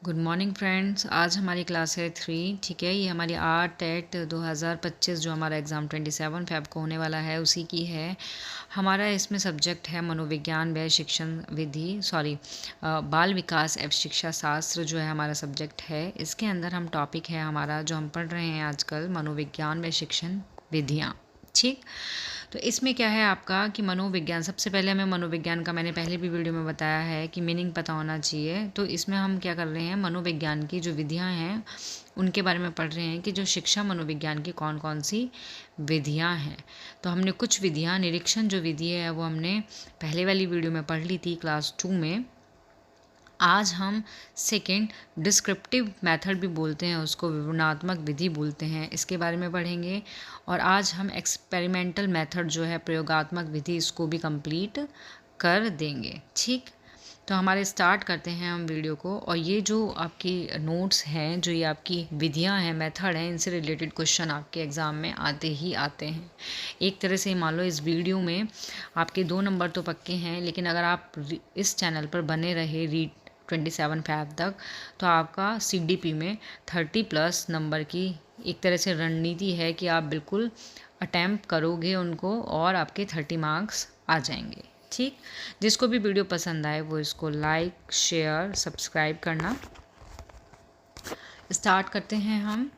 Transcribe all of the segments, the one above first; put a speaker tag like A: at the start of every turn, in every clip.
A: Good morning friends. आज हमारी class है 3। ठीक है, ये हमारी आर्ट टेट 2025 जो हमारा एग्ज़ाम 27 फ़ेब को होने वाला है उसी की है। हमारा इसमें सब्जेक्ट है मनोविज्ञान व शिक्षण विधि बाल विकास एवं शिक्षा शास्त्र जो है हमारा सब्जेक्ट है। इसके अंदर हम टॉपिक है हमारा जो हम पढ़ रहे हैं आजकल मनोविज्ञान व शिक्षण विधियाँ। ठीक, तो इसमें क्या है आपका कि मनोविज्ञान, सबसे पहले हमें मनोविज्ञान का मैंने पहले भी वीडियो में बताया है कि मीनिंग पता होना चाहिए। तो इसमें हम क्या कर रहे हैं, मनोविज्ञान की जो विधियां हैं उनके बारे में पढ़ रहे हैं कि जो शिक्षा मनोविज्ञान की कौन कौन सी विधियां हैं। तो हमने कुछ विधियां, निरीक्षण जो विधि है वो हमने पहले वाली वीडियो में पढ़ ली थी क्लास 2 में। आज हम सेकेंड डिस्क्रिप्टिव मेथड भी बोलते हैं उसको, विवरणात्मक विधि बोलते हैं, इसके बारे में पढ़ेंगे। और आज हम एक्सपेरिमेंटल मेथड जो है प्रयोगात्मक विधि, इसको भी कंप्लीट कर देंगे। ठीक, तो हमारे स्टार्ट करते हैं हम वीडियो को। और ये जो आपकी नोट्स हैं, जो ये आपकी विधियां हैं, मेथड हैं, इनसे रिलेटेड क्वेश्चन आपके एग्ज़ाम में आते ही आते हैं। एक तरह से मान लो इस वीडियो में आपके 2 नंबर तो पक्के हैं, लेकिन अगर आप इस चैनल पर बने रहे 27 फ़ेब तक, तो आपका CDP में 30+ नंबर की एक तरह से रणनीति है कि आप बिल्कुल अटैम्प्ट करोगे उनको और आपके 30 मार्क्स आ जाएंगे। ठीक, जिसको भी वीडियो पसंद आए वो इसको लाइक, शेयर, सब्सक्राइब करना। स्टार्ट करते हैं हम।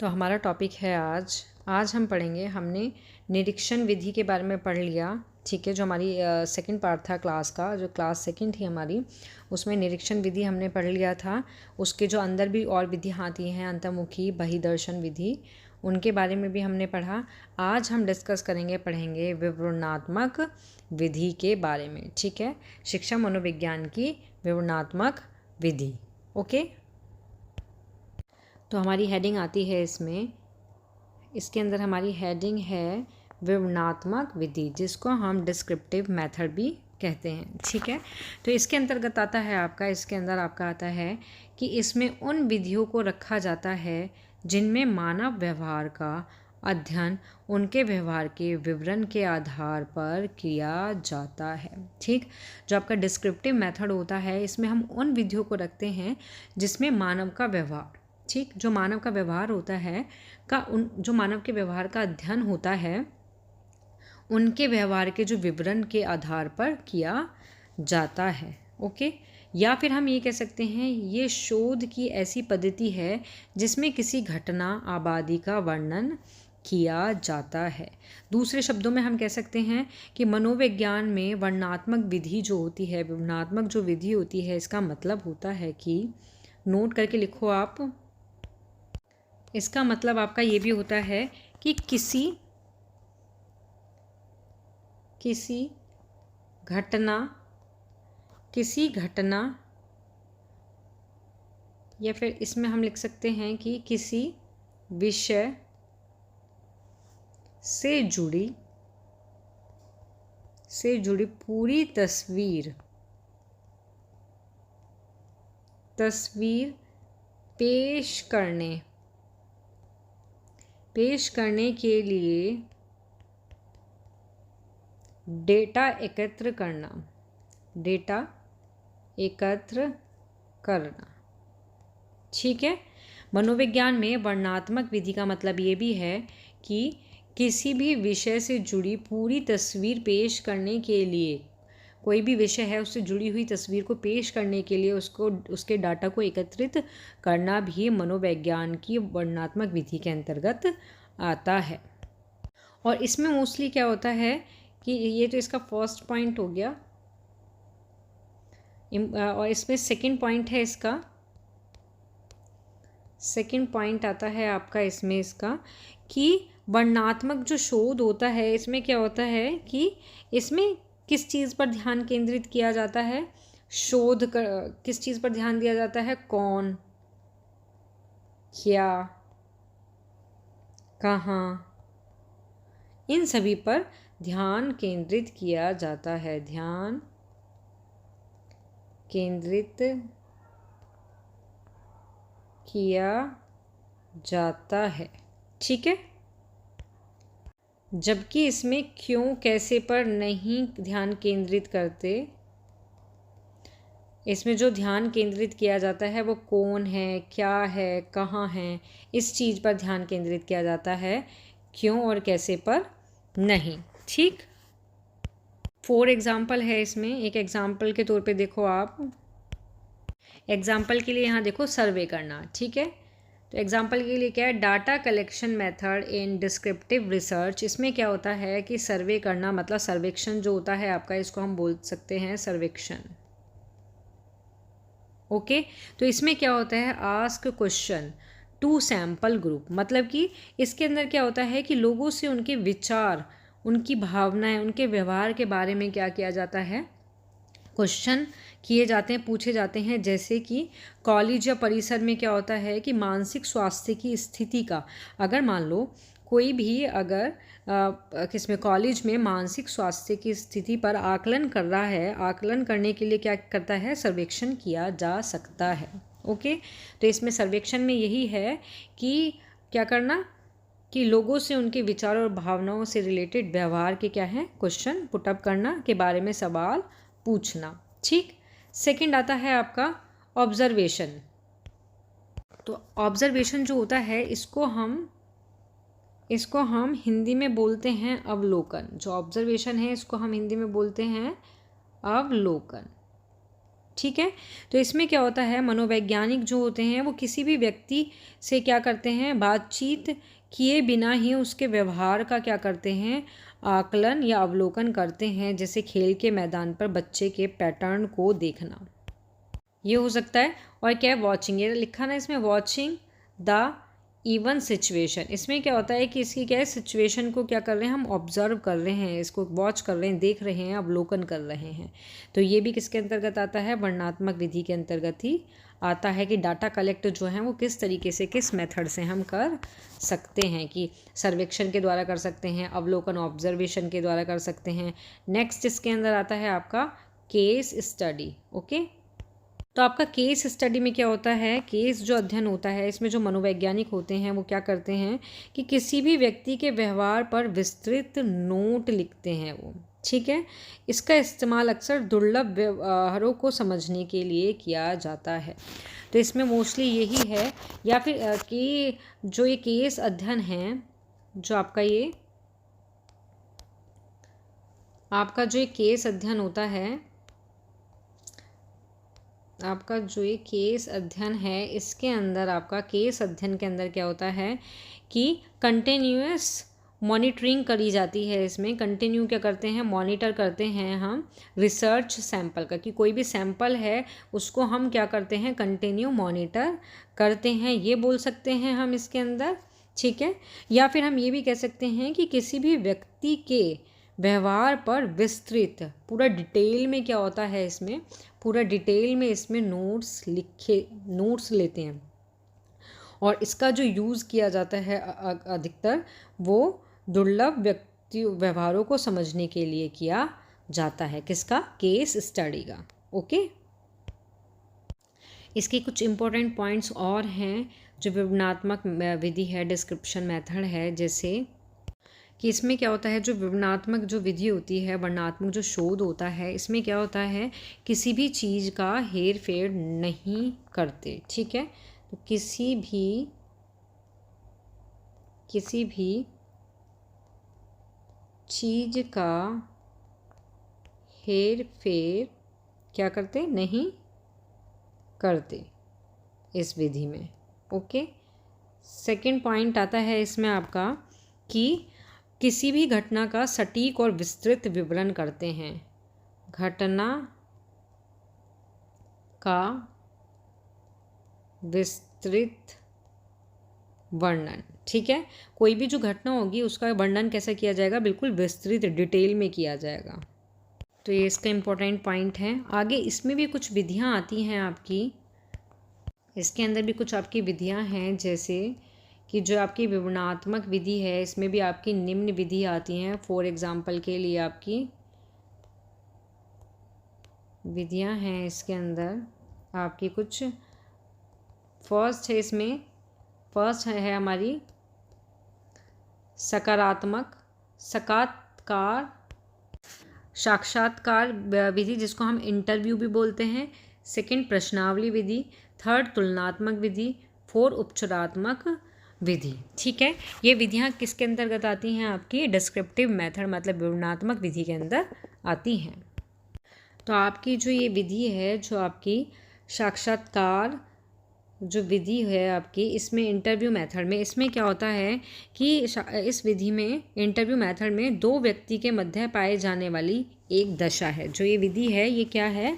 A: तो हमारा टॉपिक है आज हम पढ़ेंगे, हमने निरीक्षण विधि के बारे में पढ़ लिया। ठीक है, जो हमारी सेकंड पार्ट था क्लास का, जो क्लास सेकंड थी हमारी, उसमें निरीक्षण विधि हमने पढ़ लिया था। उसके जो अंदर भी और विधियाँ आती हैं, अंतर्मुखी, बहिर्दर्शन विधि, उनके बारे में भी हमने पढ़ा। आज हम डिस्कस करेंगे, पढ़ेंगे विवरणात्मक विधि के बारे में। ठीक है, शिक्षा मनोविज्ञान की विवरणात्मक विधि। ओके, तो हमारी हेडिंग आती है इसके अंदर हमारी हेडिंग है विवरणात्मक विधि, जिसको हम डिस्क्रिप्टिव मेथड भी कहते हैं। ठीक है, तो इसके अंतर्गत आता है आपका, इसके अंदर आपका आता है कि इसमें उन विधियों को रखा जाता है जिनमें मानव व्यवहार का अध्ययन उनके व्यवहार के विवरण के आधार पर किया जाता है। ठीक, जो आपका डिस्क्रिप्टिव मेथड होता है, इसमें हम उन विधियों को रखते हैं जिसमें मानव का व्यवहार, ठीक, जो मानव का व्यवहार होता है जो मानव के व्यवहार का अध्ययन होता है उनके व्यवहार के जो विवरण के आधार पर किया जाता है। ओके, या फिर हम ये कह सकते हैं ये शोध की ऐसी पद्धति है जिसमें किसी घटना, आबादी का वर्णन किया जाता है। दूसरे शब्दों में हम कह सकते हैं कि मनोविज्ञान में वर्णनात्मक विधि जो होती है, विवरणात्मक जो विधि होती है, इसका मतलब होता है कि, नोट करके लिखो आप, इसका मतलब आपका ये भी होता है कि किसी घटना या फिर इसमें हम लिख सकते हैं कि किसी विषय से जुड़ी पूरी तस्वीर पेश करने के लिए डेटा एकत्र करना। ठीक है, मनोविज्ञान में वर्णनात्मक विधि का मतलब ये भी है कि किसी भी विषय से जुड़ी पूरी तस्वीर पेश करने के लिए, कोई भी विषय है उससे जुड़ी हुई तस्वीर को पेश करने के लिए उसके डाटा को एकत्रित करना भी मनोविज्ञान की वर्णनात्मक विधि के अंतर्गत आता है। और इसमें मोस्टली क्या होता है कि ये तो इसका फर्स्ट पॉइंट हो गया, और इसमें सेकंड पॉइंट है, इसका सेकंड पॉइंट आता है आपका इसमें इसका कि वर्णनात्मक जो शोध होता है, इसमें क्या होता है कि इसमें किस चीज़ पर ध्यान केंद्रित किया जाता है, किस चीज़ पर ध्यान दिया जाता है, कौन, क्या, कहाँ, इन सभी पर ध्यान केंद्रित किया जाता है, ध्यान केंद्रित किया जाता है। ठीक है, जबकि इसमें क्यों, कैसे पर नहीं ध्यान केंद्रित करते। इसमें जो ध्यान केंद्रित किया जाता है वो कौन है, क्या है, कहाँ है, इस चीज़ पर ध्यान केंद्रित किया जाता है, क्यों और कैसे पर नहीं। ठीक, 4 एग्जाम्पल है इसमें। एक एग्जाम्पल के तौर पे देखो आप, एग्जाम्पल के लिए यहाँ देखो सर्वे करना। ठीक है, तो एग्जाम्पल के लिए क्या है, data collection method in descriptive research. इसमें क्या होता है कि सर्वे करना, मतलब सर्वेक्षण जो होता है आपका, इसको हम बोल सकते हैं सर्वेक्षण। ओके, तो इसमें क्या होता है, ask question to sample group, मतलब कि इसके अंदर क्या होता है कि लोगों से उनके विचार, उनकी भावनाएं, उनके व्यवहार के बारे में क्या किया जाता है, क्वेश्चन किए जाते हैं, पूछे जाते हैं। जैसे कि कॉलेज या परिसर में क्या होता है कि मानसिक स्वास्थ्य की स्थिति का, अगर मान लो कोई भी अगर किसमें कॉलेज में मानसिक स्वास्थ्य की स्थिति पर आकलन कर रहा है, आकलन करने के लिए क्या करता है, सर्वेक्षण किया जा सकता है। ओके, तो इसमें सर्वेक्षण में यही है कि क्या करना, कि लोगों से उनके विचारों और भावनाओं से रिलेटेड व्यवहार के क्या है, क्वेश्चन पुटअप करना, के बारे में सवाल पूछना। ठीक, सेकंड आता है आपका ऑब्जर्वेशन। तो ऑब्जर्वेशन जो होता है, इसको हम हिंदी में बोलते हैं अवलोकन। जो ऑब्जर्वेशन है इसको हम हिंदी में बोलते हैं अवलोकन। ठीक है, तो इसमें क्या होता है, मनोवैज्ञानिक जो होते हैं वो किसी भी व्यक्ति से क्या करते हैं, बातचीत किए बिना ही उसके व्यवहार का क्या करते हैं, आकलन या अवलोकन करते हैं। जैसे खेल के मैदान पर बच्चे के पैटर्न को देखना, ये हो सकता है। और क्या है, वॉचिंग, ये लिखा ना इसमें, वॉचिंग द इवन सिचुएशन। इसमें क्या होता है कि इसकी क्या है, सिचुएशन को क्या कर रहे हैं, हम ऑब्जर्व कर रहे हैं, इसको वॉच कर रहे हैं, देख रहे हैं, अवलोकन कर रहे हैं। तो ये भी किसके अंतर्गत आता है, वर्णनात्मक विधि के अंतर्गत ही आता है कि डाटा कलेक्ट जो है वो किस तरीके से, किस मेथड से हम कर सकते हैं, कि सर्वेक्षण के द्वारा कर सकते हैं, अवलोकन ऑब्जर्वेशन के द्वारा कर सकते हैं। नेक्स्ट इसके अंदर आता है आपका केस स्टडी। ओके, तो आपका केस स्टडी में क्या होता है, केस जो अध्ययन होता है, इसमें जो मनोवैज्ञानिक होते हैं वो क्या करते हैं कि किसी भी व्यक्ति के व्यवहार पर विस्तृत नोट लिखते हैं वो। ठीक है, इसका इस्तेमाल अक्सर दुर्लभ व्यवहारों को समझने के लिए किया जाता है। तो इसमें मोस्टली यही है, या फिर कि जो ये केस अध्ययन है, जो आपका जो ये केस अध्ययन होता है, आपका जो ये केस अध्ययन है, इसके अंदर आपका केस अध्ययन के अंदर क्या होता है कि कंटिन्यूअस मॉनिटरिंग करी जाती है। इसमें कंटिन्यू क्या करते हैं, मॉनिटर करते हैं हम रिसर्च सैंपल का, कि कोई भी सैंपल है उसको हम क्या करते हैं, कंटिन्यू मॉनिटर करते हैं, ये बोल सकते हैं हम इसके अंदर। ठीक है, या फिर हम ये भी कह सकते हैं कि किसी भी व्यक्ति के व्यवहार पर विस्तृत, पूरा डिटेल में क्या होता है, इसमें पूरा डिटेल में इसमें नोट्स लेते हैं। और इसका जो यूज़ किया जाता है अधिकतर वो दुर्लभ व्यक्ति व्यवहारों को समझने के लिए किया जाता है, किसका, केस स्टडी का। ओके, इसके कुछ इम्पोर्टेंट पॉइंट्स और हैं जो विवरणात्मक विधि है, डिस्क्रिप्शन मेथड है। जैसे कि इसमें क्या होता है, जो विवरणात्मक जो विधि होती है, वर्णनात्मक जो शोध होता है, इसमें क्या होता है, किसी भी चीज़ का हेर फेर नहीं करते। ठीक है, तो किसी भी चीज़ का हेर फेर क्या करते, नहीं करते इस विधि में। ओके, सेकंड पॉइंट आता है इसमें आपका कि किसी भी घटना का सटीक और विस्तृत विवरण करते हैं। घटना का विस्तृत वर्णन। ठीक है, कोई भी जो घटना होगी उसका वर्णन कैसा किया जाएगा, बिल्कुल विस्तृत डिटेल में किया जाएगा। तो ये इसका इम्पोर्टेंट पॉइंट है। आगे इसमें भी कुछ विधियाँ आती हैं आपकी, इसके अंदर भी कुछ आपकी विधियाँ हैं। जैसे कि जो आपकी विवरणात्मक विधि है, इसमें भी आपकी निम्न विधि आती हैं। फॉर एग्जाम्पल के लिए आपकी विधियां हैं, इसके अंदर आपकी कुछ फर्स्ट है, इसमें फर्स्ट है हमारी सकारात्मक साक्षात्कार विधि, जिसको हम इंटरव्यू भी बोलते हैं। सेकंड प्रश्नावली विधि, थर्ड तुलनात्मक विधि, फोर्थ उपचारात्मक विधि। ठीक है, ये विधियाँ किसके अंतर्गत आती हैं? आपकी डिस्क्रिप्टिव मेथड मतलब विवरणात्मक विधि के अंदर आती हैं। तो आपकी जो ये विधि है, जो आपकी साक्षात्कार जो विधि है आपकी, इसमें इंटरव्यू मेथड में इसमें क्या होता है कि इस विधि में इंटरव्यू मेथड में दो व्यक्ति के मध्य पाए जाने वाली एक दशा है। जो ये विधि है ये क्या है?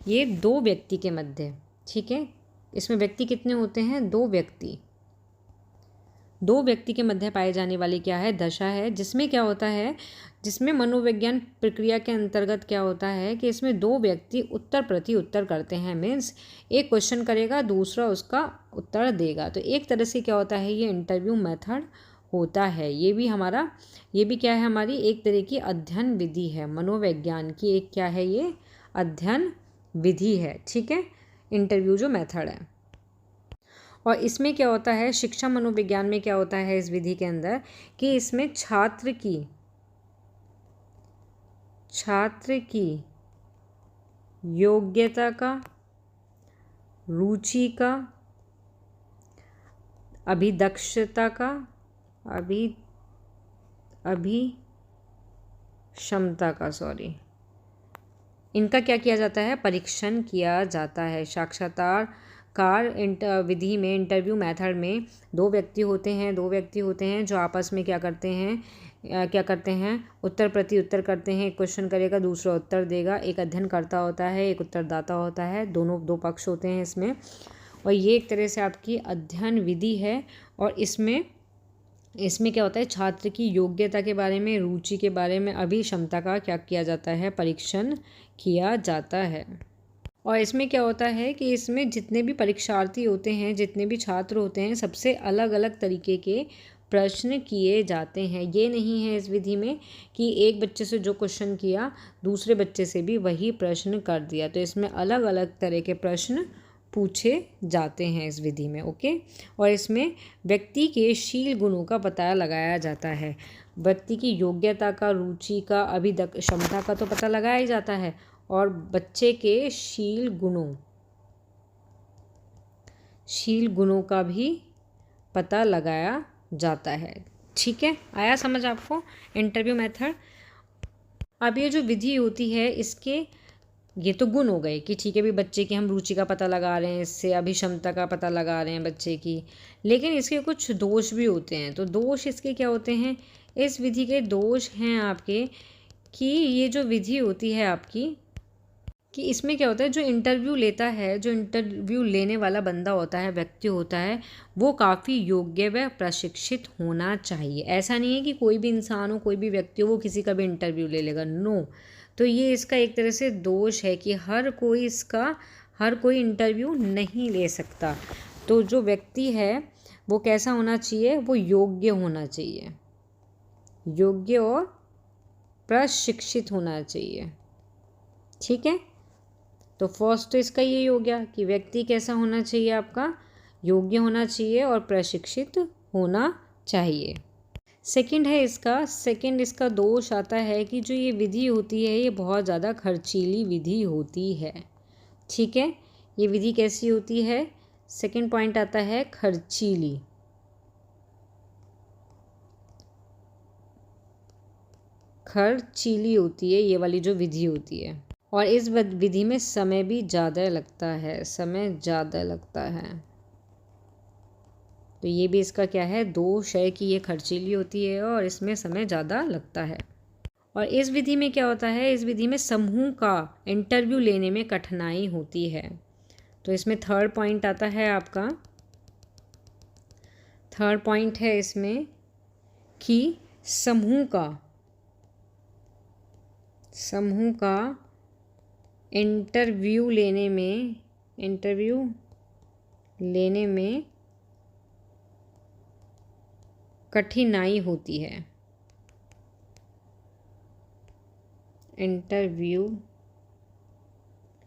A: ये दो व्यक्ति के मध्य। ठीक है, इसमें व्यक्ति कितने होते हैं? दो व्यक्ति। दो व्यक्ति के मध्य पाए जाने वाली क्या है? दशा है। जिसमें क्या होता है, जिसमें मनोविज्ञान प्रक्रिया के अंतर्गत क्या होता है कि इसमें दो व्यक्ति उत्तर प्रति उत्तर करते हैं। मीन्स एक क्वेश्चन करेगा, दूसरा उसका उत्तर देगा। तो एक तरह से क्या होता है, ये इंटरव्यू मेथड होता है। ये भी क्या है? हमारी एक तरह की अध्ययन विधि है। मनोविज्ञान की एक क्या है? ये अध्ययन विधि है। ठीक है, इंटरव्यू जो मेथड है। और इसमें क्या होता है, शिक्षा मनोविज्ञान में क्या होता है इस विधि के अंदर कि इसमें छात्र की योग्यता का, रुचि का, अभिदक्षता का, क्षमता का, इनका क्या किया जाता है? परीक्षण किया जाता है। साक्षात्कार विधि में, इंटरव्यू मेथड में दो व्यक्ति होते हैं जो आपस में क्या करते हैं? उत्तर प्रति उत्तर करते हैं। एक क्वेश्चन करेगा, दूसरा उत्तर देगा। एक अध्ययनकर्ता होता है, एक उत्तरदाता होता है। दोनों दो पक्ष होते हैं इसमें। और ये एक तरह से आपकी अध्ययन विधि है। और इसमें क्या होता है? छात्र की योग्यता के बारे में, रुचि के बारे में, क्षमता का क्या किया जाता है? परीक्षण किया जाता है। और इसमें क्या होता है कि इसमें जितने भी परीक्षार्थी होते हैं, जितने भी छात्र होते हैं, सबसे अलग अलग तरीके के प्रश्न किए जाते हैं। ये नहीं है इस विधि में कि एक बच्चे से जो क्वेश्चन किया दूसरे बच्चे से भी वही प्रश्न कर दिया। तो इसमें अलग अलग तरह के प्रश्न पूछे जाते हैं इस विधि में। ओके, और इसमें व्यक्ति के शील गुणों का पता लगाया जाता है। व्यक्ति की योग्यता का, रुचि का, क्षमता का तो पता लगाया ही जाता है, और बच्चे के शील गुणों का भी पता लगाया जाता है। ठीक है, आया समझ आपको इंटरव्यू मेथड? अब ये जो विधि होती है, इसके ये तो गुण हो गए कि ठीक है भी, बच्चे की हम रुचि का पता लगा रहे हैं, इससे अभिक्षमता का पता लगा रहे हैं बच्चे की। लेकिन इसके कुछ दोष भी होते हैं। तो दोष इसके क्या होते हैं? इस विधि के दोष हैं आपके कि ये जो विधि होती है आपकी, कि इसमें क्या होता है, जो इंटरव्यू लेता है, जो इंटरव्यू लेने वाला बंदा होता है, व्यक्ति होता है, वो काफ़ी योग्य व प्रशिक्षित होना चाहिए। ऐसा नहीं है कि कोई भी इंसान हो, कोई भी व्यक्ति हो, वो किसी का भी इंटरव्यू ले लेगा। नो। तो ये इसका एक तरह से दोष है कि हर कोई इंटरव्यू नहीं ले सकता। तो जो व्यक्ति है वो कैसा होना चाहिए? वो योग्य होना चाहिए, योग्य और प्रशिक्षित होना चाहिए। ठीक है, तो फर्स्ट तो इसका यही हो गया कि व्यक्ति कैसा होना चाहिए? आपका योग्य होना चाहिए और प्रशिक्षित होना चाहिए। सेकंड इसका दोष आता है कि जो ये विधि होती है ये बहुत ज़्यादा खर्चीली विधि होती है। ठीक है, ये विधि कैसी होती है? सेकंड पॉइंट आता है खर्चीली। होती है ये वाली जो विधि होती है। और इस विधि में समय भी ज़्यादा लगता है, तो ये भी इसका क्या है? दोष है कि ये खर्चीली होती है और इसमें समय ज़्यादा लगता है। और इस विधि में क्या होता है? इस विधि में समूह का इंटरव्यू लेने में कठिनाई होती है। तो इसमें थर्ड पॉइंट आता है आपका, थर्ड पॉइंट है इसमें कि समूह का इंटरव्यू लेने में कठिनाई होती है। इंटरव्यू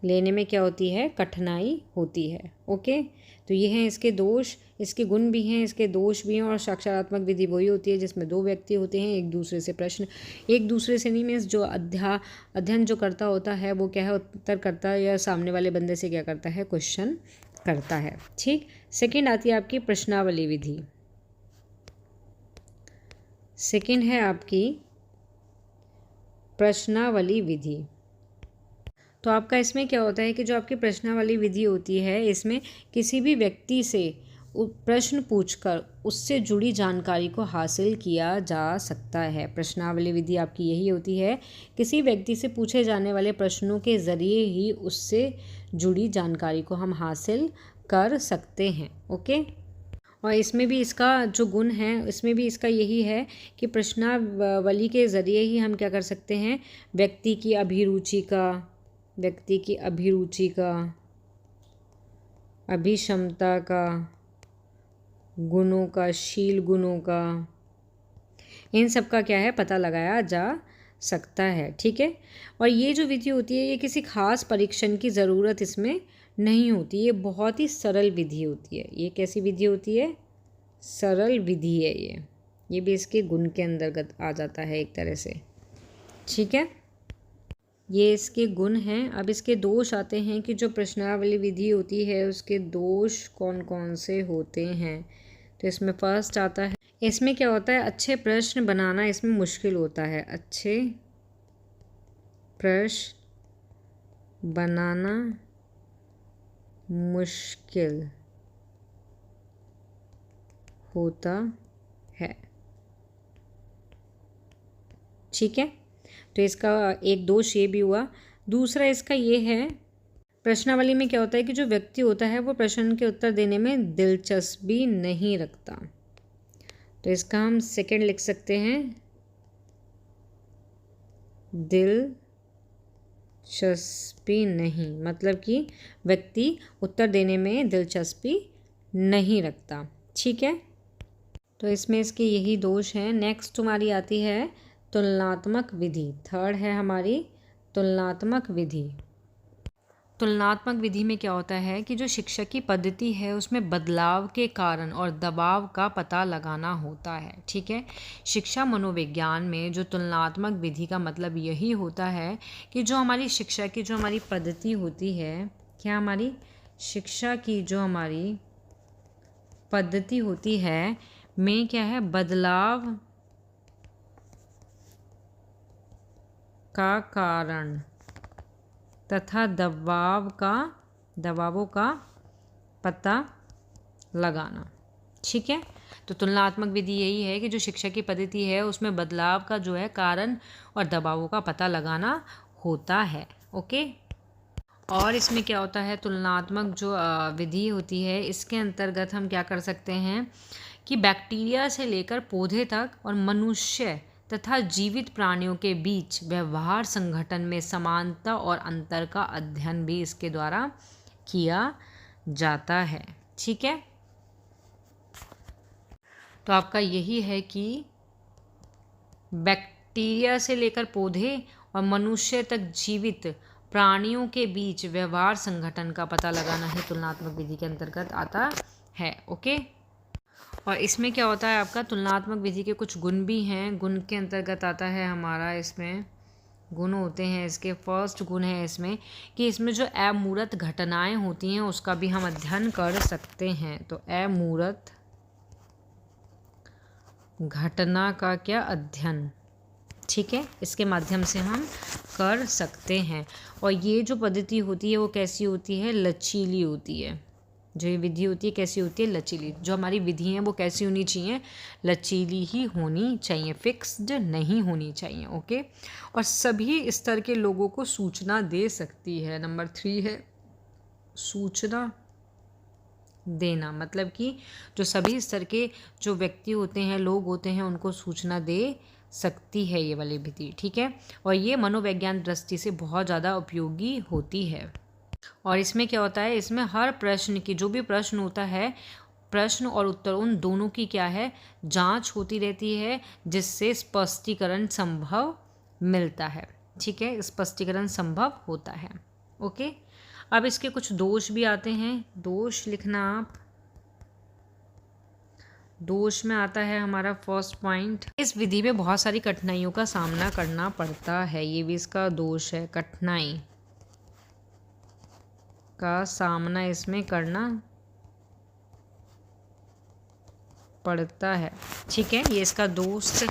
A: लेने में क्या होती है, कठिनाई होती है। ओके, तो ये हैं इसके दोष, इसके गुण भी हैं, इसके दोष भी हैं। और साक्षात्मक विधि वही होती है जिसमें दो व्यक्ति होते हैं, एक दूसरे से प्रश्न, एक दूसरे से नहीं, मीन्स जो अध्ययन जो करता होता है वो क्या है, उत्तर करता है या सामने वाले बंदे से क्या करता है, क्वेश्चन करता है। ठीक, सेकंड आती है आपकी प्रश्नावली विधि। सेकंड है आपकी प्रश्नावली विधि। तो आपका इसमें क्या होता है कि जो आपकी प्रश्नावली विधि होती है, इसमें किसी भी व्यक्ति से प्रश्न पूछकर उससे जुड़ी जानकारी को हासिल किया जा सकता है। प्रश्नावली विधि आपकी यही होती है, किसी व्यक्ति से पूछे जाने वाले प्रश्नों के ज़रिए ही उससे जुड़ी जानकारी को हम हासिल कर सकते हैं। ओके, और इसमें भी इसका जो गुण है, इसमें भी इसका यही है कि प्रश्नावली के ज़रिए ही हम क्या कर सकते हैं, व्यक्ति की अभिरुचि का, अभिक्षमता का, गुणों का, शील गुणों का, इन सब का क्या है, पता लगाया जा सकता है। ठीक है, और ये जो विधि होती है, ये किसी खास परीक्षण की ज़रूरत इसमें नहीं होती, ये बहुत ही सरल विधि होती है। ये कैसी विधि होती है, सरल विधि है ये भी इसके गुण के अंतर्गत आ जाता है एक तरह से। ठीक है, ये इसके गुण हैं। अब इसके दोष आते हैं कि जो प्रश्नावली विधि होती है उसके दोष कौन कौन से होते हैं। तो इसमें फर्स्ट आता है, इसमें क्या होता है, अच्छे प्रश्न बनाना इसमें मुश्किल होता है। अच्छे प्रश्न बनाना मुश्किल होता है। ठीक है, तो इसका एक दोष ये भी हुआ। दूसरा इसका ये है, प्रश्नावली में क्या होता है कि जो व्यक्ति होता है वो प्रश्न के उत्तर देने में दिलचस्पी नहीं रखता। तो इसका हम सेकंड लिख सकते हैं, दिलचस्पी नहीं, मतलब कि व्यक्ति उत्तर देने में दिलचस्पी नहीं रखता। ठीक है, तो इसमें इसके यही दोष हैं। नेक्स्ट हमारी आती है तुलनात्मक विधि। थर्ड है हमारी तुलनात्मक विधि। तुलनात्मक विधि में क्या होता है कि जो शिक्षा की पद्धति है उसमें बदलाव के कारण और दबाव का पता लगाना होता है। ठीक है, शिक्षा मनोविज्ञान में जो तुलनात्मक विधि का मतलब यही होता है कि जो हमारी शिक्षा की जो हमारी पद्धति होती है, क्या हमारी शिक्षा की जो हमारी पद्धति होती है में क्या है, बदलाव का कारण तथा दबावों का पता लगाना। ठीक है, तो तुलनात्मक विधि यही है कि जो शिक्षा की पद्धति है उसमें बदलाव का जो है कारण और दबावों का पता लगाना होता है। ओके, और इसमें क्या होता है, तुलनात्मक जो विधि होती है इसके अंतर्गत हम क्या कर सकते हैं कि बैक्टीरिया से लेकर पौधे तक और मनुष्य तथा जीवित प्राणियों के बीच व्यवहार संगठन में समानता और अंतर का अध्ययन भी इसके द्वारा किया जाता है। ठीक है, तो आपका यही है कि बैक्टीरिया से लेकर पौधे और मनुष्य तक जीवित प्राणियों के बीच व्यवहार संगठन का पता लगाना ही तुलनात्मक विधि के अंतर्गत आता है। ओके, और इसमें क्या होता है, आपका तुलनात्मक विधि के कुछ गुण भी हैं। गुण के अंतर्गत आता है हमारा, इसमें गुण होते हैं इसके, फर्स्ट गुण है इसमें कि इसमें जो अमूर्त घटनाएं होती हैं उसका भी हम अध्ययन कर सकते हैं। तो अमूर्त घटना का क्या अध्ययन, ठीक है, इसके माध्यम से हम कर सकते हैं। और ये जो पद्धति होती है वो कैसी होती है, लचीली होती है। जो ये विधि होती है कैसी होती है, लचीली। जो हमारी विधि हैं वो कैसी होनी चाहिए, लचीली ही होनी चाहिए, फिक्स्ड नहीं होनी चाहिए। ओके, और सभी स्तर के लोगों को सूचना दे सकती है। नंबर 3 है सूचना देना, मतलब कि जो सभी स्तर के जो व्यक्ति होते हैं, लोग होते हैं, उनको सूचना दे सकती है ये वाली विधि। ठीक है, और ये मनोवैज्ञानिक दृष्टि से बहुत ज़्यादा उपयोगी होती है। और इसमें क्या होता है, इसमें हर प्रश्न की जो भी प्रश्न होता है, प्रश्न और उत्तर उन दोनों की क्या है, जांच होती रहती है, जिससे स्पष्टीकरण संभव मिलता है। ठीक है, स्पष्टीकरण संभव होता है। ओके, अब इसके कुछ दोष भी आते हैं, दोष लिखना आप। दोष में आता है हमारा फर्स्ट पॉइंट, इस विधि में बहुत सारी कठिनाइयों का सामना करना पड़ता है, ये भी इसका दोष है, कठिनाई का सामना इसमें करना पड़ता है। ठीक है, ये इसका दोष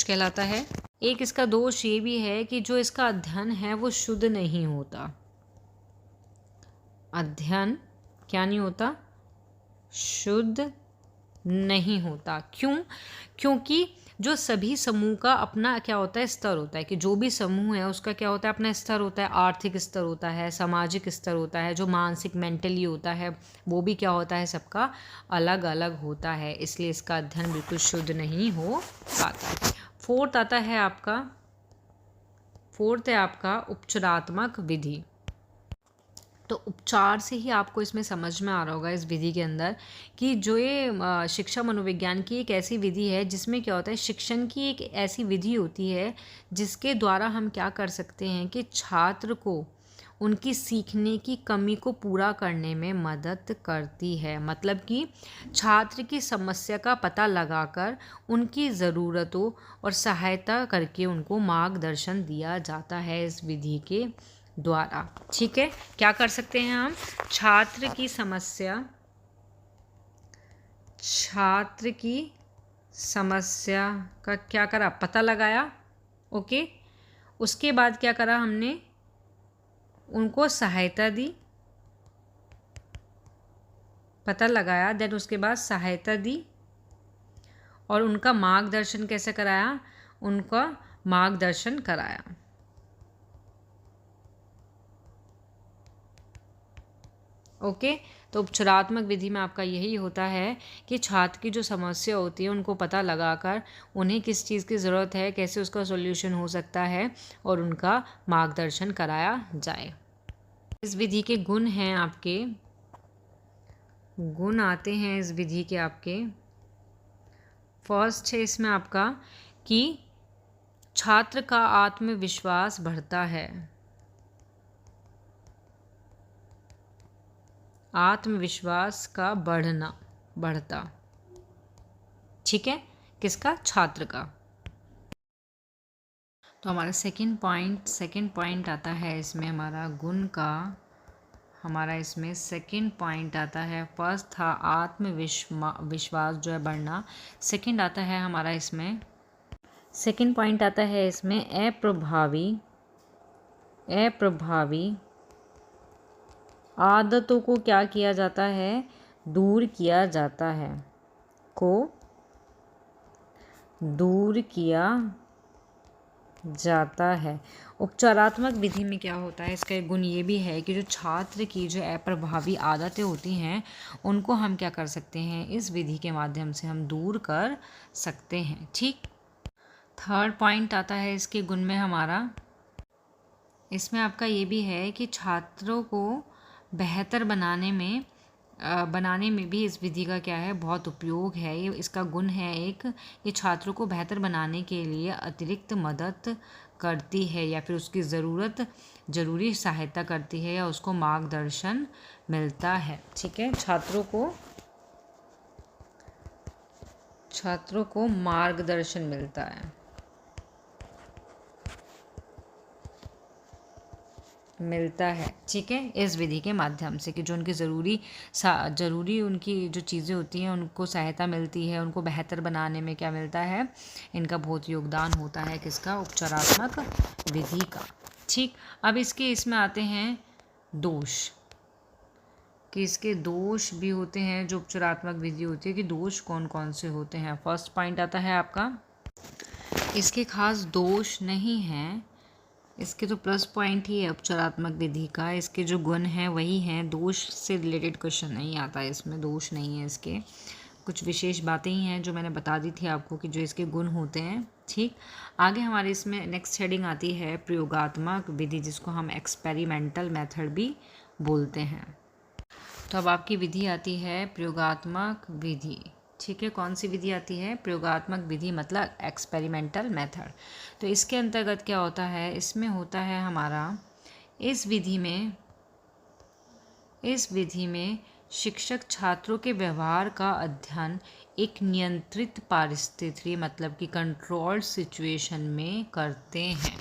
A: कहलाता है। एक इसका दोष ये भी है कि जो इसका अध्ययन है वो शुद्ध नहीं होता। अध्ययन क्या नहीं होता? शुद्ध नहीं होता। क्यों? क्योंकि जो सभी समूह का अपना क्या होता है, स्तर होता है, कि जो भी समूह है उसका क्या होता है, अपना स्तर होता है, आर्थिक स्तर होता है, सामाजिक स्तर होता है, जो मानसिक मेंटली होता है वो भी क्या होता है, सबका अलग अलग होता है, इसलिए इसका अध्ययन बिल्कुल शुद्ध नहीं हो पाता। फोर्थ है आपका उपचारात्मक विधि। तो उपचार से ही आपको इसमें समझ में आ रहा होगा इस विधि के अंदर कि जो ये शिक्षा मनोविज्ञान की एक ऐसी विधि है जिसमें क्या होता है, शिक्षण की एक ऐसी विधि होती है जिसके द्वारा हम क्या कर सकते हैं कि छात्र को उनकी सीखने की कमी को पूरा करने में मदद करती है। मतलब कि छात्र की समस्या का पता लगाकर उनकी ज़रूरतों और सहायता करके उनको मार्गदर्शन दिया जाता है इस विधि के द्वारा। ठीक है, क्या कर सकते हैं हम? छात्र की समस्या का क्या करा, पता लगाया। ओके, उसके बाद क्या करा हमने, उनको सहायता दी, पता लगाया, देन उसके बाद सहायता दी और उनका मार्गदर्शन कैसे कराया, उनका मार्गदर्शन कराया। ओके, तो उपचारात्मक विधि में आपका यही होता है कि छात्र की जो समस्या होती है उनको पता लगाकर उन्हें किस चीज़ की ज़रूरत है, कैसे उसका सॉल्यूशन हो सकता है और उनका मार्गदर्शन कराया जाए। इस विधि के गुण हैं आपके, गुण आते हैं इस विधि के आपके। फर्स्ट है इसमें आपका कि छात्र का आत्मविश्वास बढ़ता है। आत्मविश्वास का बढ़ता। ठीक है, किसका? छात्र का। तो हमारा सेकंड पॉइंट आता है इसमें हमारा गुण का। हमारा इसमें सेकंड पॉइंट आता है, फर्स्ट था आत्मविश्वास जो है बढ़ना, सेकंड आता है हमारा इसमें, सेकंड पॉइंट आता है इसमें अप्रभावी आदतों को क्या किया जाता है, दूर किया जाता है, को दूर किया जाता है। उपचारात्मक विधि में क्या होता है, इसका एक गुण ये भी है कि जो छात्र की जो अप्रभावी आदतें होती हैं उनको हम क्या कर सकते हैं, इस विधि के माध्यम से हम दूर कर सकते हैं। ठीक, थर्ड पॉइंट आता है इसके गुण में हमारा, इसमें आपका ये भी है कि छात्रों को बेहतर बनाने में भी इस विधि का क्या है, बहुत उपयोग है। ये इसका गुण है एक, ये छात्रों को बेहतर बनाने के लिए अतिरिक्त मदद करती है या फिर उसकी ज़रूरी सहायता करती है या उसको मार्गदर्शन मिलता है। ठीक है, छात्रों को मार्गदर्शन मिलता है। ठीक है, इस विधि के माध्यम से कि जो उनकी ज़रूरी उनकी जो चीज़ें होती हैं उनको सहायता मिलती है, उनको बेहतर बनाने में क्या मिलता है, इनका बहुत योगदान होता है, किसका? उपचारात्मक विधि का। ठीक, अब इसमें आते हैं दोष, कि इसके दोष भी होते हैं जो उपचारात्मक विधि होती है, कि दोष कौन कौन से होते हैं। फर्स्ट पॉइंट आता है आपका, इसके खास दोष नहीं हैं, इसके तो प्लस पॉइंट ही है उपचारात्मक विधि का, इसके जो गुण हैं वही हैं, दोष से रिलेटेड क्वेश्चन नहीं आता है इसमें, दोष नहीं है इसके, कुछ विशेष बातें ही हैं जो मैंने बता दी थी आपको कि जो इसके गुण होते हैं। ठीक, आगे हमारे इसमें नेक्स्ट हेडिंग आती है प्रयोगात्मक विधि, जिसको हम एक्सपेरिमेंटल मेथड भी बोलते हैं। तो अब आपकी विधि आती है प्रयोगात्मक विधि। ठीक है, कौन सी विधि आती है? प्रयोगात्मक विधि, मतलब एक्सपेरिमेंटल मेथड। तो इसके अंतर्गत क्या होता है, इसमें होता है हमारा, इस विधि में इस विधि में शिक्षक छात्रों के व्यवहार का अध्ययन एक नियंत्रित परिस्थिति मतलब कि कंट्रोल्ड सिचुएशन में करते हैं।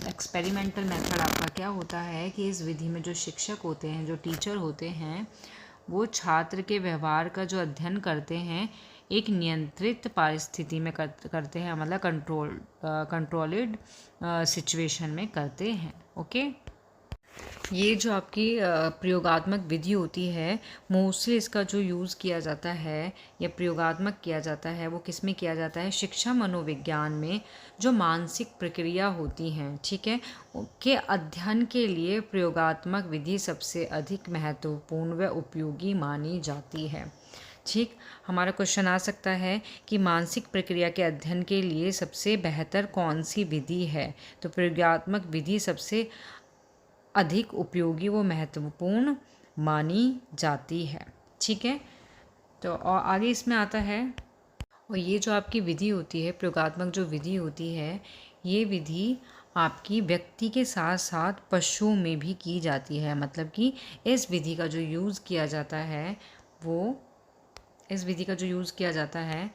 A: एक्सपेरिमेंटल मेथड आपका क्या होता है कि इस विधि में जो शिक्षक होते हैं, जो टीचर होते हैं, वो छात्र के व्यवहार का जो अध्ययन करते हैं एक नियंत्रित परिस्थिति में करते हैं, मतलब कंट्रोल्ड सिचुएशन में करते हैं। ओके, ये जो आपकी प्रयोगात्मक विधि होती है, मोस्टली इसका जो यूज़ किया जाता है या प्रयोगात्मक किया जाता है वो किस में किया जाता है, शिक्षा मनोविज्ञान में जो मानसिक प्रक्रिया होती हैं, ठीक है, के अध्ययन के लिए प्रयोगात्मक विधि सबसे अधिक महत्वपूर्ण व उपयोगी मानी जाती है। ठीक, हमारा क्वेश्चन आ सकता है कि मानसिक प्रक्रिया के अध्ययन के लिए सबसे बेहतर कौन सी विधि है, तो प्रयोगात्मक विधि सबसे अधिक उपयोगी व महत्वपूर्ण मानी जाती है। ठीक है, तो और आगे इसमें आता है, और ये जो आपकी विधि होती है, प्रयोगात्मक जो विधि होती है, ये विधि आपकी व्यक्ति के साथ साथ पशुओं में भी की जाती है। मतलब कि इस विधि का जो यूज़ किया जाता है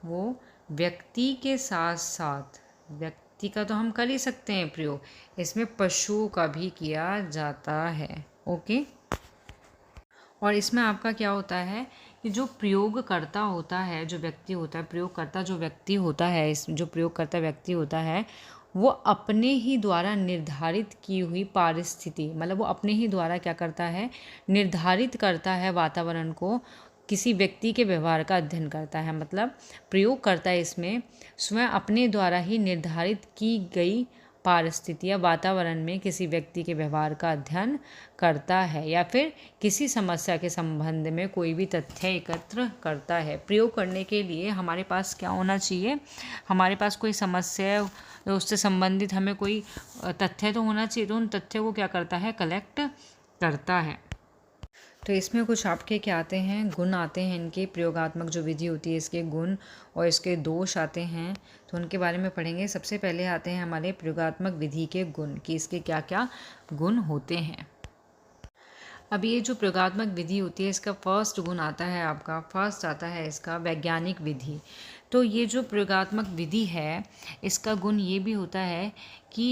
A: वो व्यक्ति के साथ साथ, व्यक्ति का तो हम कर ही सकते हैं प्रयोग, इसमें पशुओं का भी किया जाता है। ओके, और इसमें आपका क्या होता है कि जो प्रयोगकर्ता होता है, जो व्यक्ति होता है, प्रयोगकर्ता जो व्यक्ति होता है, इस जो प्रयोगकर्ता व्यक्ति होता है वो अपने ही द्वारा निर्धारित की हुई परिस्थिति, मतलब वो अपने ही द्वारा क्या करता है, निर्धारित करता है वातावरण को, किसी व्यक्ति के व्यवहार का अध्ययन करता है। मतलब प्रयोगकर्ता इसमें स्वयं अपने द्वारा ही निर्धारित की गई परिस्थिति या वातावरण में किसी व्यक्ति के व्यवहार का अध्ययन करता है या फिर किसी समस्या के संबंध में कोई भी तथ्य एकत्र करता है। प्रयोग करने के लिए हमारे पास क्या होना चाहिए, हमारे पास कोई समस्या उससे संबंधित हमें कोई तथ्य तो होना चाहिए, तो उन तथ्यों को क्या करता है, कलेक्ट करता है। तो इसमें कुछ आपके क्या आते हैं, गुण आते हैं इनके, प्रयोगात्मक जो विधि होती है इसके गुण और इसके दोष आते हैं, तो उनके बारे में पढ़ेंगे। सबसे पहले आते हैं हमारे प्रयोगात्मक विधि के गुण, कि इसके क्या क्या गुण होते हैं। अब ये जो प्रयोगात्मक विधि होती है इसका फर्स्ट गुण आता है आपका, फर्स्ट आता है इसका वैज्ञानिक विधि। तो ये जो प्रयोगात्मक विधि है इसका गुण ये भी होता है कि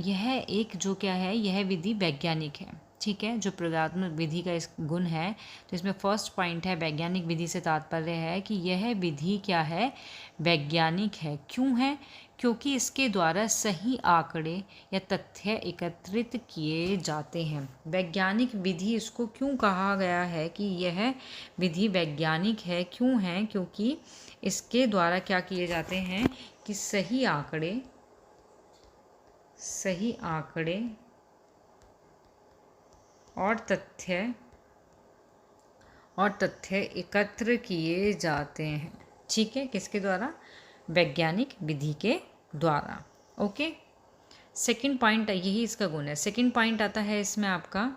A: यह एक जो क्या है, यह विधि वैज्ञानिक है। ठीक है, जो प्रयोगात्मक विधि का इस गुण है, तो इसमें फर्स्ट पॉइंट है वैज्ञानिक विधि से तात्पर्य है कि यह विधि क्या है, वैज्ञानिक है। क्यों है, क्योंकि इसके द्वारा सही आंकड़े या तथ्य एकत्रित किए जाते हैं। वैज्ञानिक विधि इसको क्यों कहा गया है कि यह विधि वैज्ञानिक है, क्यों है, क्योंकि इसके द्वारा क्या किए जाते हैं कि सही आंकड़े और तथ्य एकत्र किए जाते हैं। ठीक है, किसके द्वारा, वैज्ञानिक विधि के द्वारा। ओके, सेकंड पॉइंट यही इसका गुण है। सेकंड पॉइंट आता है इसमें आपका,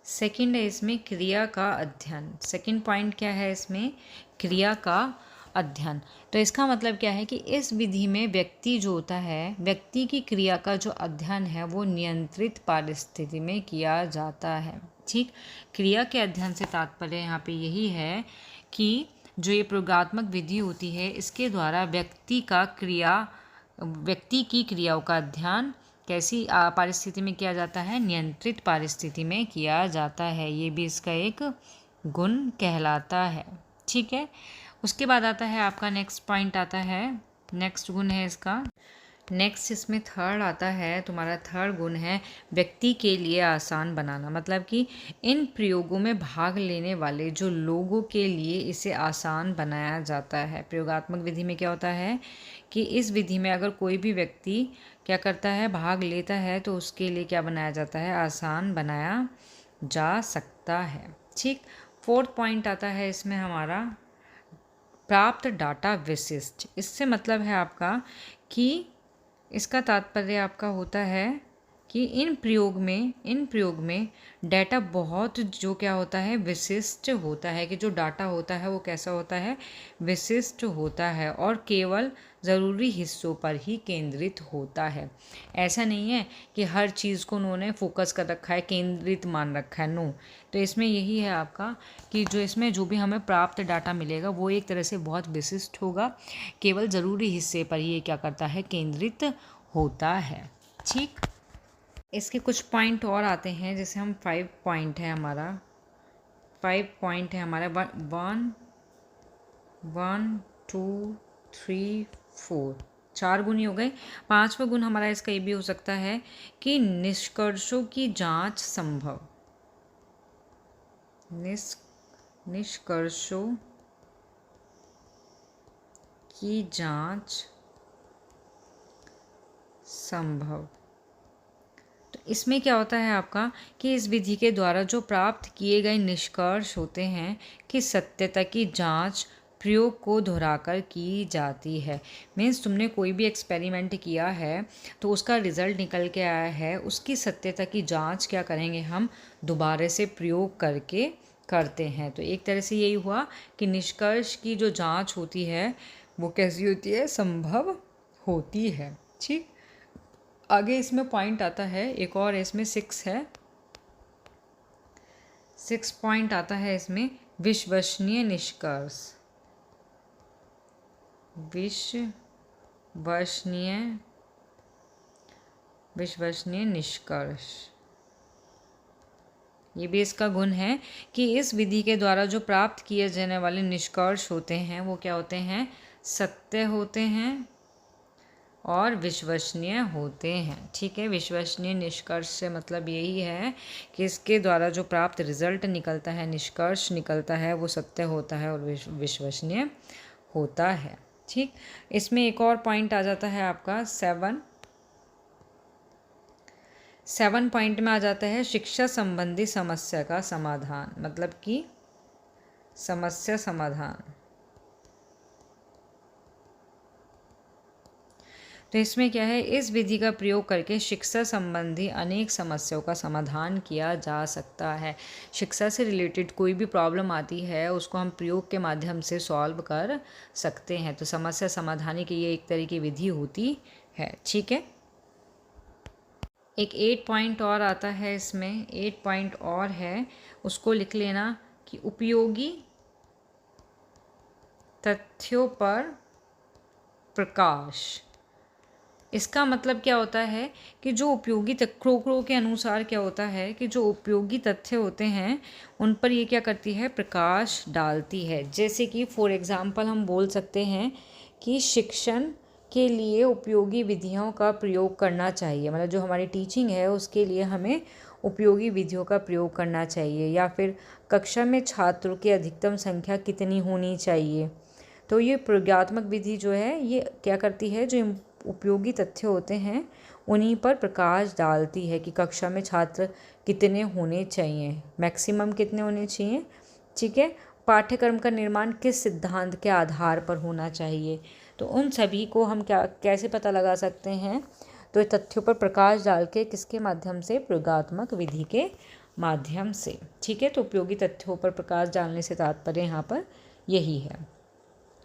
A: सेकंड है इसमें क्रिया का अध्ययन। सेकंड पॉइंट क्या है इसमें, क्रिया का अध्ययन। तो इसका मतलब क्या है कि इस विधि में व्यक्ति जो होता है, व्यक्ति की क्रिया का जो अध्ययन है वो नियंत्रित परिस्थिति में किया जाता है। ठीक, क्रिया के अध्ययन से तात्पर्य यहाँ पे यही है कि जो ये प्रयोगात्मक विधि होती है इसके द्वारा व्यक्ति की क्रियाओं का अध्ययन कैसी परिस्थिति में किया जाता है, नियंत्रित परिस्थिति में किया जाता है। ये भी इसका एक गुण कहलाता है। ठीक है, उसके बाद आता है आपका नेक्स्ट पॉइंट आता है, नेक्स्ट गुण है इसका, नेक्स्ट इसमें थर्ड आता है, तुम्हारा थर्ड गुण है व्यक्ति के लिए आसान बनाना। मतलब कि इन प्रयोगों में भाग लेने वाले जो लोगों के लिए इसे आसान बनाया जाता है। प्रयोगात्मक विधि में क्या होता है कि इस विधि में अगर कोई भी व्यक्ति क्या करता है, भाग लेता है, तो उसके लिए क्या बनाया जाता है, आसान बनाया जा सकता है। ठीक, फोर्थ पॉइंट आता है इसमें हमारा प्राप्त डाटा विशिष्ट। इससे मतलब है आपका कि इसका तात्पर्य आपका होता है कि इन प्रयोग में डाटा बहुत जो क्या होता है विशिष्ट होता है, कि जो डाटा होता है वो कैसा होता है विशिष्ट होता है और केवल ज़रूरी हिस्सों पर ही केंद्रित होता है। ऐसा नहीं है कि हर चीज़ को उन्होंने फोकस कर रखा है, केंद्रित मान रखा है, नो। तो इसमें यही है आपका कि जो इसमें जो भी हमें प्राप्त डाटा मिलेगा वो एक तरह से बहुत विशिष्ट होगा, केवल ज़रूरी हिस्से पर ही ये क्या करता है केंद्रित होता है। ठीक, इसके कुछ पॉइंट और आते हैं, जैसे हम 5 पॉइंट है हमारा 1 2 3 4 4 गुण ही हो गए। 5वां गुण हमारा इसका ये भी हो सकता है कि निष्कर्षों की जांच संभव, निष्कर्षों की जांच संभव। तो इसमें क्या होता है आपका कि इस विधि के द्वारा जो प्राप्त किए गए निष्कर्ष होते हैं कि सत्यता की जांच प्रयोग को दोहराकर की जाती है। मीन्स तुमने कोई भी एक्सपेरिमेंट किया है तो उसका रिज़ल्ट निकल के आया है, उसकी सत्यता की जांच क्या करेंगे हम दोबारा से प्रयोग करके करते हैं। तो एक तरह से यही हुआ कि निष्कर्ष की जो जांच होती है वो कैसी होती है संभव होती है। ठीक, आगे इसमें पॉइंट आता है एक और, इसमें 6 है, 6 पॉइंट आता है इसमें विश्वसनीय निष्कर्ष, विश्वसनीय निष्कर्ष। ये भी इसका गुण है कि इस विधि के द्वारा जो प्राप्त किए जाने वाले निष्कर्ष होते हैं वो क्या होते हैं सत्य होते हैं और विश्वसनीय होते हैं। ठीक है, विश्वसनीय निष्कर्ष से मतलब यही है कि इसके द्वारा जो प्राप्त रिजल्ट निकलता है, निष्कर्ष निकलता है, वो सत्य होता है और विश्वसनीय होता है। ठीक, इसमें एक और पॉइंट आ जाता है आपका 7 पॉइंट में आ जाता है शिक्षा संबंधी समस्या का समाधान, मतलब कि समस्या समाधान। तो इसमें क्या है, इस विधि का प्रयोग करके शिक्षा संबंधी अनेक समस्याओं का समाधान किया जा सकता है। शिक्षा से रिलेटेड कोई भी प्रॉब्लम आती है उसको हम प्रयोग के माध्यम से सॉल्व कर सकते हैं। तो समस्या समाधान की ये एक तरह की विधि होती है। ठीक है, एक 8 पॉइंट और आता है इसमें, 8 पॉइंट और है, उसको लिख लेना कि उपयोगी तथ्यों पर प्रकाश। इसका मतलब क्या होता है कि जो उपयोगी क्रोकरो के अनुसार क्या होता है कि जो उपयोगी तथ्य होते हैं उन पर ये क्या करती है प्रकाश डालती है। जैसे कि फॉर एग्ज़ाम्पल हम बोल सकते हैं कि शिक्षण के लिए उपयोगी विधियों का प्रयोग करना चाहिए, मतलब जो हमारी टीचिंग है उसके लिए हमें उपयोगी विधियों का प्रयोग करना चाहिए। या फिर कक्षा में छात्रों की अधिकतम संख्या कितनी होनी चाहिए। तो ये प्रयोगात्मक विधि जो है ये क्या करती है, जो उपयोगी तथ्य होते हैं उन्हीं पर प्रकाश डालती है कि कक्षा में छात्र कितने होने चाहिए, मैक्सिमम कितने होने चाहिए। ठीक है, पाठ्यक्रम का निर्माण किस सिद्धांत के आधार पर होना चाहिए। तो उन सभी को हम कैसे पता लगा सकते हैं, तो तथ्यों पर प्रकाश डाल के किसके माध्यम से, प्रयोगात्मक विधि के माध्यम से। ठीक है, तो उपयोगी तथ्यों पर प्रकाश डालने से तात्पर्य यहाँ पर यही है।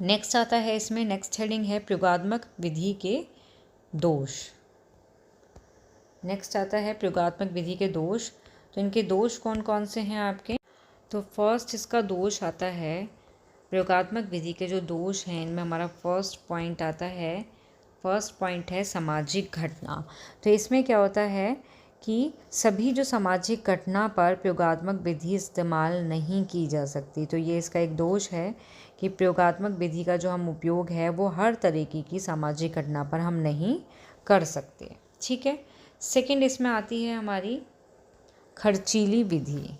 A: नेक्स्ट आता है इसमें, नेक्स्ट हेडिंग है प्रयोगात्मक विधि के दोष। नेक्स्ट आता है प्रयोगात्मक विधि के दोष। तो इनके दोष कौन कौन से हैं आपके, तो फर्स्ट इसका दोष आता है, प्रयोगात्मक विधि के जो दोष हैं इनमें हमारा फर्स्ट पॉइंट आता है, फर्स्ट पॉइंट है सामाजिक घटना। तो इसमें क्या होता है कि सभी जो सामाजिक घटना पर प्रयोगात्मक विधि इस्तेमाल नहीं की जा सकती। तो ये इसका एक दोष है कि प्रयोगात्मक विधि का जो हम उपयोग है वो हर तरीके की सामाजिक घटना पर हम नहीं कर सकते। ठीक है, सेकंड इसमें आती है हमारी खर्चीली विधि।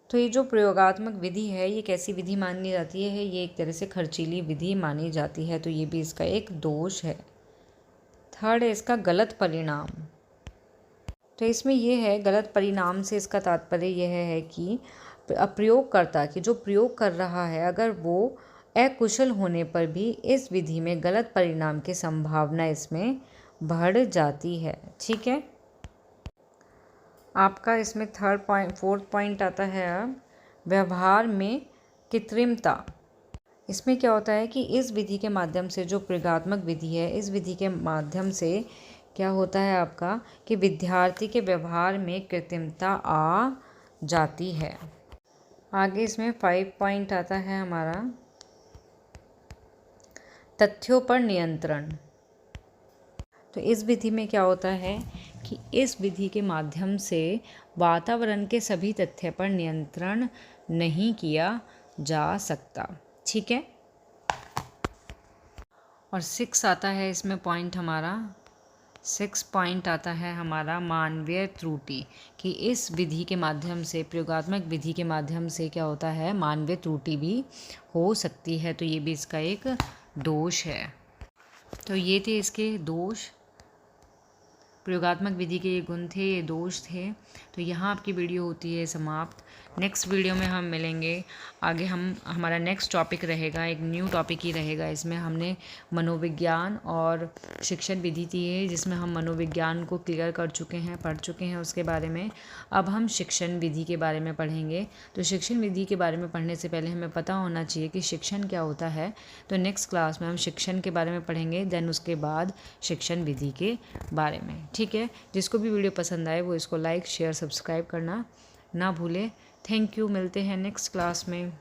A: तो ये जो प्रयोगात्मक विधि है ये कैसी विधि मानी जाती है, ये एक तरह से खर्चीली विधि मानी जाती है। तो ये भी इसका एक दोष है। थर्ड है इसका गलत परिणाम। तो इसमें ये है गलत परिणाम से इसका तात्पर्य यह है कि प्रयोगकर्ता की जो प्रयोग कर रहा है अगर वो अकुशल होने पर भी इस विधि में गलत परिणाम की संभावना इसमें बढ़ जाती है। ठीक है, आपका इसमें फोर्थ पॉइंट आता है अब व्यवहार में कृत्रिमता। इसमें क्या होता है कि इस विधि के माध्यम से, जो प्रयोगात्मक विधि है, इस विधि के माध्यम से क्या होता है आपका कि विद्यार्थी के व्यवहार में कृत्रिमता आ जाती है। आगे इसमें 5 पॉइंट आता है हमारा तथ्यों पर नियंत्रण। तो इस विधि में क्या होता है कि इस विधि के माध्यम से वातावरण के सभी तथ्य पर नियंत्रण नहीं किया जा सकता। ठीक है। और 6 आता है इसमें पॉइंट हमारा 6 पॉइंट आता है हमारा मानवीय त्रुटि, कि इस विधि के माध्यम से, प्रयोगात्मक विधि के माध्यम से क्या होता है, मानवीय त्रुटि भी हो सकती है। तो ये भी इसका एक दोष है। तो ये थे इसके दोष, प्रयोगात्मक विधि के ये गुण थे, ये दोष थे। तो यहाँ आपकी वीडियो होती है समाप्त। नेक्स्ट वीडियो में हम मिलेंगे। आगे हमारा नेक्स्ट टॉपिक रहेगा, एक न्यू टॉपिक ही रहेगा। इसमें हमने मनोविज्ञान और शिक्षण विधि थी है, जिसमें हम मनोविज्ञान को क्लियर कर चुके हैं, पढ़ चुके हैं उसके बारे में। अब हम शिक्षण विधि के बारे में पढ़ेंगे। तो शिक्षण विधि के बारे में पढ़ने से पहले हमें पता होना चाहिए कि शिक्षण क्या होता है। तो नेक्स्ट क्लास में हम शिक्षण के बारे में पढ़ेंगे, देन उसके बाद शिक्षण विधि के बारे में। ठीक है। जिसको भी वीडियो पसंद आए वो इसको लाइक, शेयर, सब्सक्राइब करना ना भूले। Thank you. मिलते हैं नेक्स्ट क्लास में।